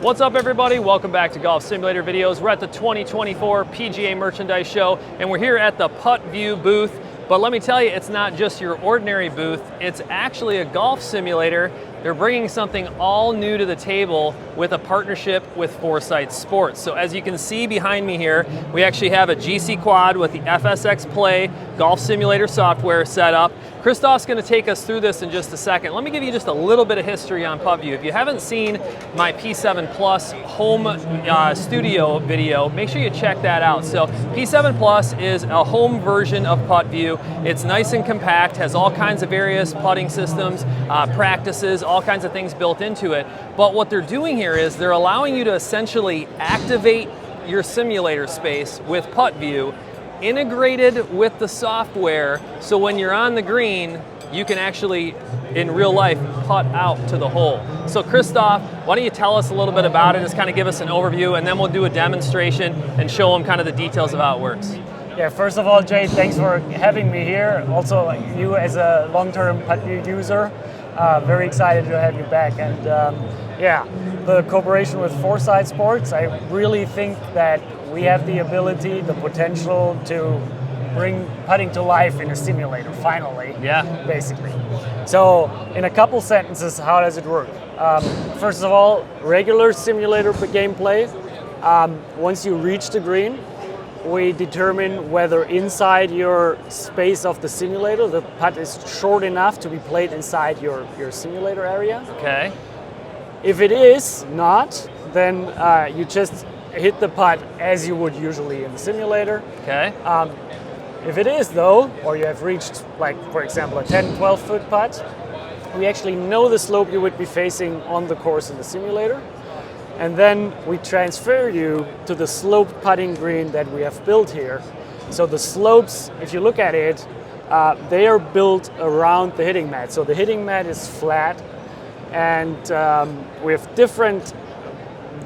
What's up, everybody? Welcome back to Golf Simulator Videos. We're at the 2024 PGA Merchandise Show, and we're here at the PuttView booth. But let me tell you, it's not just your ordinary booth. It's actually a golf simulator. They're bringing something all new to the table with a partnership with Foresight Sports. So as you can see behind me here, we actually have a GC Quad with the FSX Play golf simulator software set up. Christoph's going to take us through this in just a second. Let me give you just a little bit of history on PuttView. If you haven't seen my P7 Plus home studio video, make sure you check that out. So P7 Plus is a home version of PuttView. It's nice and compact, has all kinds of various putting systems, practices, all kinds of things built into it. But what they're doing here is they're allowing you to essentially activate your simulator space with PuttView, integrated with the software, so when you're on the green, you can actually, in real life, putt out to the hole. So Christoph, why don't you tell us a little bit about it, just kind of give us an overview, and then we'll do a demonstration and show them kind of the details of how it works. Yeah, first of all, Jay, thanks for having me here. Also, you as a long-term PuttView user, very excited to have you back. And yeah, the cooperation with Foresight Sports, I really think that we have the ability, the potential to bring putting to life in a simulator, finally, basically. So in a couple sentences, how does it work? First of all, regular simulator gameplay. Once you reach the green, we determine whether inside your space of the simulator, the putt is short enough to be played inside your simulator area. Okay. If it is not, then you just hit the putt as you would usually in the simulator. Okay. If it is though, or you have reached, like for example, a 10, 12 foot putt, we actually know the slope you would be facing on the course in the simulator. And then we transfer you to the sloped putting green that we have built here. So the slopes, if you look at it, they are built around the hitting mat. So the hitting mat is flat, and we have different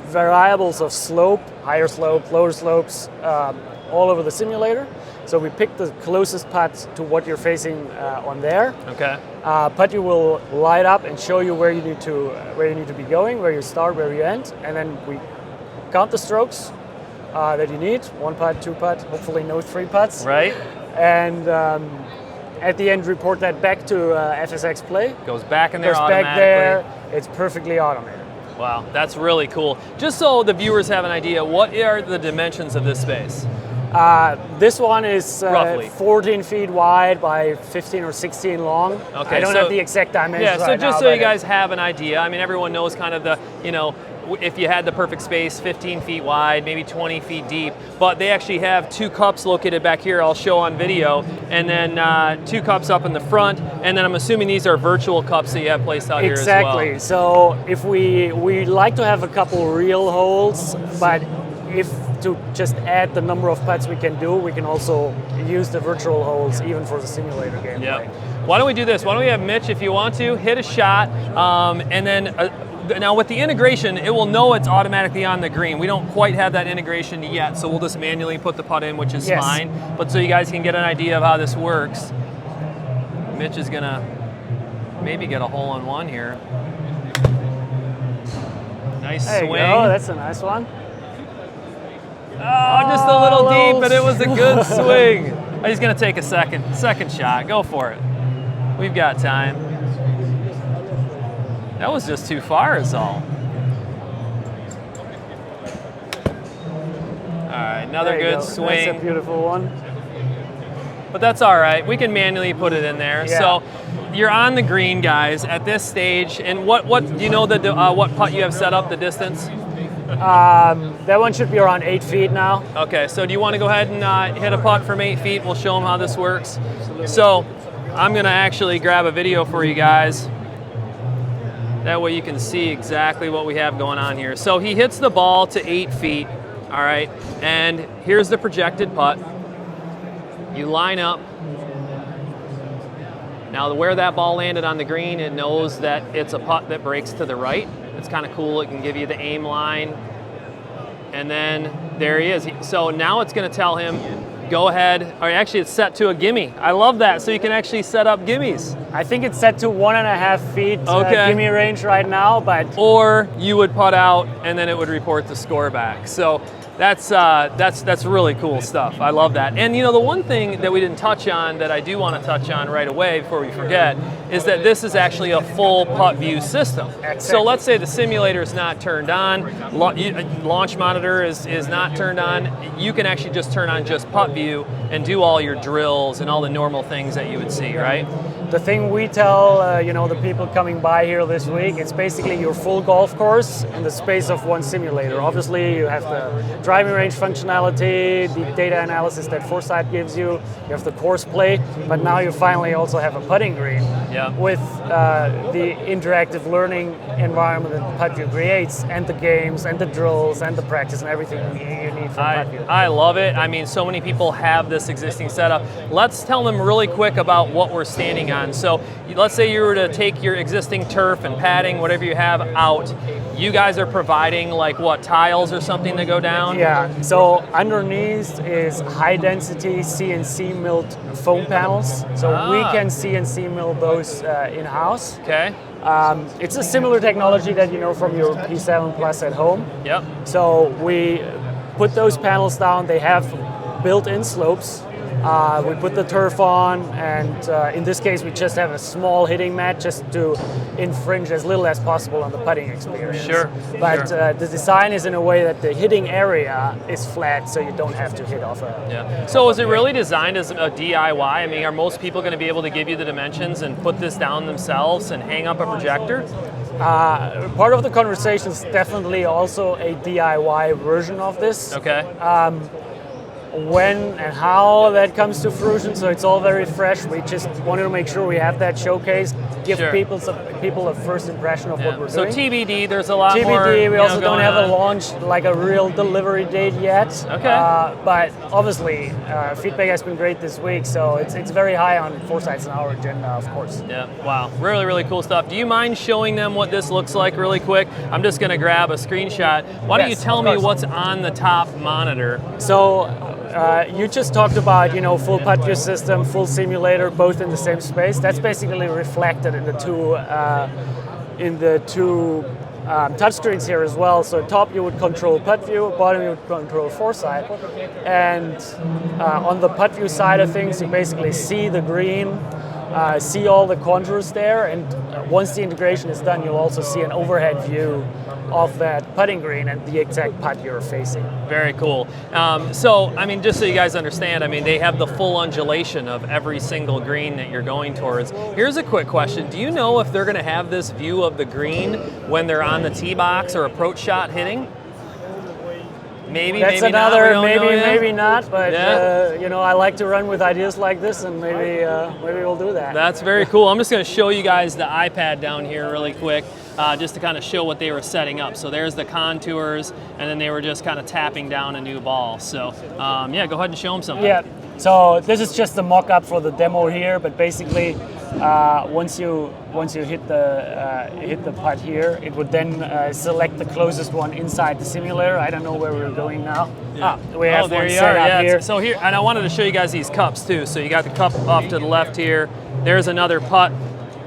variables of slope, higher slope, lower slopes, all over the simulator. So we pick the closest putt to what you're facing on there. Okay. PuttView will light up and show you where you need to be going, where you start, where you end, and then we count the strokes that you need. 1 putt, 2 putt, hopefully no 3 putts. Right. And at the end, report that back to FSX Play. Goes back in there automatically. Goes back there. It's perfectly automated. Wow, that's really cool. Just so the viewers have an idea, what are the dimensions of this space? This one is roughly 14 feet wide by 15 or 16 long. Okay, I don't have the exact dimensions. Yeah, so right just now, so you guys have an idea, I mean, everyone knows kind of the, if you had the perfect space, 15 feet wide, maybe 20 feet deep, but they actually have 2 cups located back here, I'll show on video, and then 2 cups up in the front, and then I'm assuming these are virtual cups that you have placed out here as well. Exactly, so if we like to have a couple real holes, but if to just add the number of putts we can do, we can also use the virtual holes even for the simulator game. Yep. Why don't we do this? Why don't we have Mitch, if you want to, hit a shot, and then now with the integration, it will know it's automatically on the green. We don't quite have that integration yet, so we'll just manually put the putt in, which is fine. But so you guys can get an idea of how this works, Mitch is gonna maybe get a hole-in-one here. Nice swing. There you go, that's a nice one. Oh, just a little deep, but it was a good swing. He's gonna take a second shot. Go for it. We've got time. That was just too far is all. All right, another good swing. That's a beautiful one. But that's all right. We can manually put it in there. Yeah. So you're on the green, guys, at this stage. And what do you know what putt you have set up, the distance? That one should be around 8 feet now. Okay, so do you want to go ahead and hit a putt from 8 feet? We'll show them how this works. So I'm going to actually grab a video for you guys. That way you can see exactly what we have going on here. So he hits the ball to 8 feet, all right? And here's the projected putt. You line up. Now where that ball landed on the green, it knows that it's a putt that breaks to the right. It's kind of cool. It can give you the aim line. And then there he is. So now it's going to tell him, go ahead, or actually it's set to a gimme. I love that, so you can actually set up gimmies. I think it's set to 1.5 feet Okay. gimme range right now, but Or you would putt out and then it would report the score back. So that's really cool stuff. I love that. And you know, the one thing that we didn't touch on that I do want to touch on right away before we forget is that this is actually a full PuttView system. Exactly. So let's say the simulator is not turned on, launch monitor is not turned on. You can actually just turn on just PuttView and do all your drills and all the normal things that you would see, right? the thing we tell you know, the people coming by here this week, it's basically your full golf course in the space of one simulator. Obviously, you have the driving range functionality, the data analysis that Foresight gives you, you have the course play, but now you finally also have a putting green with the interactive learning environment that PuttView creates, and the games, and the drills, and the practice, and everything you need from PuttView. I love it. I mean, so many people have this existing setup. Let's tell them really quick about what we're standing on. So let's say you were to take your existing turf and padding, whatever you have, out. You guys are providing like what, tiles or something that go down? Yeah, so underneath is high density CNC milled foam panels. So we can CNC mill those in-house. Okay. It's a similar technology that you know from your P7 Plus at home. Yep. So we put those panels down, they have built-in slopes. We put the turf on, and in this case we just have a small hitting mat just to infringe as little as possible on the putting experience. Sure. But the design is in a way that the hitting area is flat, so you don't have to hit off a... Yeah. So is it really designed as a DIY? I mean, are most people going to be able to give you the dimensions and put this down themselves and hang up a projector? Part of the conversation is definitely also a DIY version of this. Okay. When and how that comes to fruition, so it's all very fresh. We just wanted to make sure we have that showcase, give people a first impression of what we're doing. So TBD, there's a lot TBD, more. we also don't have a a launch, like a real delivery date yet. Okay. But obviously, feedback has been great this week, so it's very high on Foresight's and our agenda, of course. Yeah, wow, really, really cool stuff. Do you mind showing them what this looks like really quick? I'm just gonna grab a screenshot. Why don't you tell me what's on the top monitor? So, you just talked about, you know, full PuttView system, full simulator, both in the same space. That's basically reflected in the two touchscreens here as well. So top you would control PuttView, bottom you would control Foresight. And on the PuttView side of things, you basically see the green, see all the contours there, and once the integration is done, you'll also see an overhead view of that putting green and the exact putt you're facing. Very cool. So, I mean, just so you guys understand, I mean, they have the full undulation of every single green that you're going towards. Here's a quick question. Do you know if they're going to have this view of the green when they're on the tee box or approach shot hitting? Maybe, that's maybe another not. Maybe not. But you know, I like to run with ideas like this, and maybe we'll do that. That's very cool. I'm just going to show you guys the iPad down here really quick, just to kind of show what they were setting up. So there's the contours, and then they were just kind of tapping down a new ball. So yeah, go ahead and show them something. Yeah. So this is just the mock-up for the demo here, but basically, once you hit the putt here, it would then select the closest one inside the simulator. I don't know where we're going now. Yeah. We have there one you set are. up here. So here, and I wanted to show you guys these cups too. So you got the cup off to the left here. There's another putt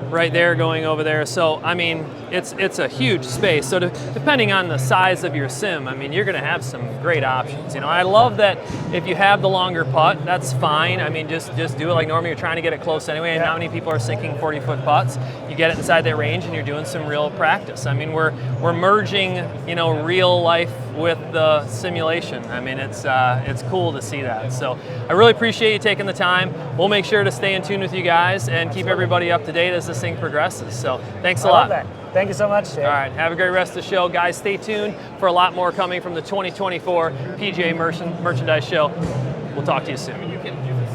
right there going over there. So I mean, it's a huge space. So depending on the size of your sim, I mean, you're going to have some great options. You know, I love that if you have the longer putt, that's fine. I mean, just do it like normally. You're trying to get it close anyway. And not many people are sinking 40-foot putts. You get it inside that range, and you're doing some real practice. I mean, we're merging, you know, real life with the simulation. I mean, it's cool to see that. So I really appreciate you taking the time. We'll make sure to stay in tune with you guys and keep everybody up to date as this thing progresses. So thanks a lot. I love that. Thank you so much, Dave. All right, have a great rest of the show. Guys, stay tuned for a lot more coming from the 2024 PGA Merchandise Show. We'll talk to you soon.